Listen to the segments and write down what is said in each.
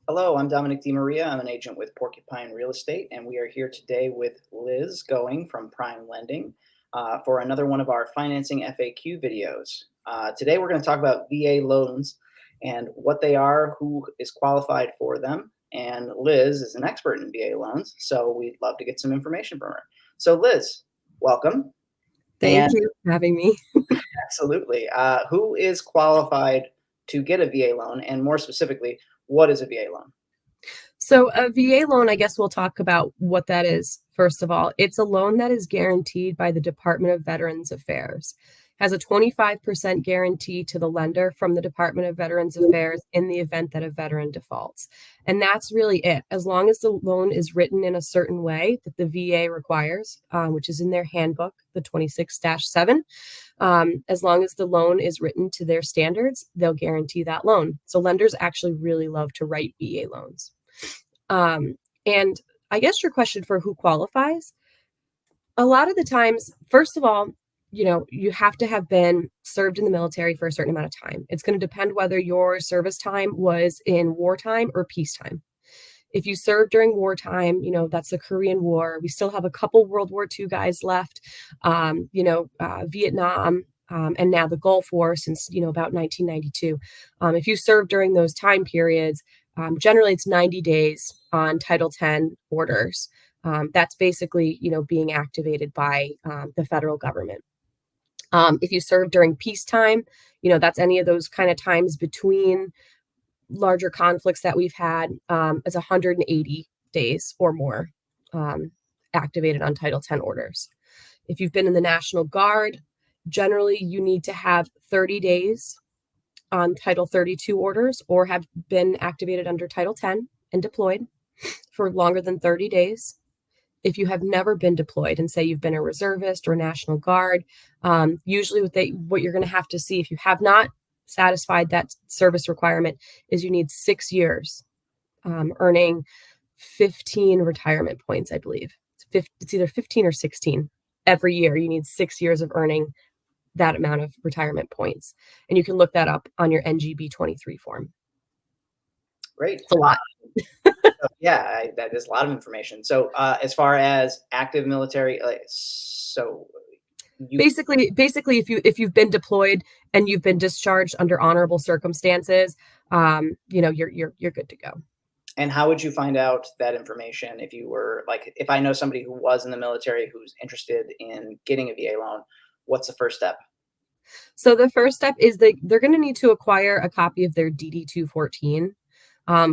Hello, I'm Dominic DiMaria. I'm an agent with Porcupine Real Estate, and we are here today with Liz Going from Prime Lending for another one of our financing FAQ videos. Today, we're going to talk about VA loans and what they are, who is qualified for them. And Liz is an expert in VA loans, so we'd love to get some information from her. So, Liz, welcome. Thank And you for having me. absolutely, who is qualified to get a VA loan? And more specifically, what is a VA loan? So a VA loan, I guess we'll talk about what that is. First of all, it's a loan that is guaranteed by the Department of Veterans Affairs. Has a 25% guarantee to the lender from the Department of Veterans Affairs in the event that a veteran defaults. And that's really it. As long as the loan is written in a certain way that the VA requires, which is in their handbook, the 26-7, as long as the loan is written to their standards, they'll guarantee that loan. So lenders actually really love to write VA loans. And I guess your question for who qualifies, a lot of the times, first of all, you have to have been served in the military for a certain amount of time. It's going to depend whether your service time was in wartime or peacetime. If you served during wartime, that's the Korean War. We still have a couple World War II guys left, Vietnam, and now the Gulf War since, about 1992. If you served during those time periods, generally it's 90 days on Title 10 orders. That's basically, being activated by the federal government. If you serve during peacetime, that's any of those kind of times between larger conflicts that we've had, is 180 days or more activated on Title 10 orders. If you've been in the National Guard, generally you need to have 30 days on Title 32 orders or have been activated under Title 10 and deployed for longer than 30 days. If you have never been deployed and say you've been a reservist or National Guard, usually what you're going to have to see if you have not satisfied that service requirement is you need 6 years earning 15 retirement points, I believe. It's either 15 or 16. Every year you need 6 years of earning that amount of retirement points. And you can look that up on your NGB 23 form. Great. It's a lot. Yeah, that is a lot of information. So, as far as active military, Basically, if you've been deployed and you've been discharged under honorable circumstances, you're good to go. And how would you find out that information if you were if I know somebody who was in the military who's interested in getting a VA loan, what's the first step? So the first step is they're going to need to acquire a copy of their DD-214.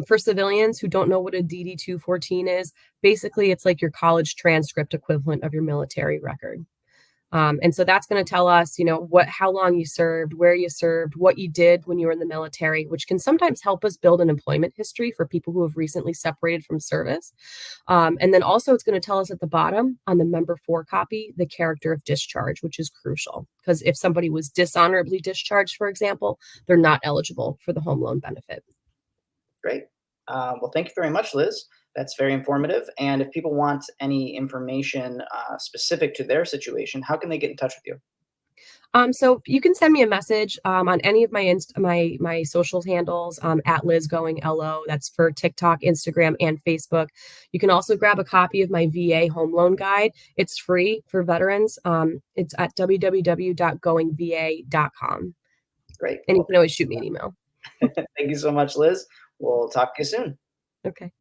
For civilians who don't know what a DD-214 is, basically it's like your college transcript equivalent of your military record. And so that's going to tell us, how long you served, where you served, what you did when you were in the military, which can sometimes help us build an employment history for people who have recently separated from service. And then also it's going to tell us at the bottom on the member 4 copy, the character of discharge, which is crucial because if somebody was dishonorably discharged, for example, they're not eligible for the home loan benefit. Great. Well, thank you very much, Liz. That's very informative. And if people want any information specific to their situation, how can they get in touch with you? So you can send me a message on any of my social handles at Liz Going LO. That's for TikTok, Instagram, and Facebook. You can also grab a copy of my VA home loan guide. It's free for veterans. It's at www.goingva.com. Great. And you can always shoot me an email. Thank you so much, Liz. We'll talk to you soon. Okay.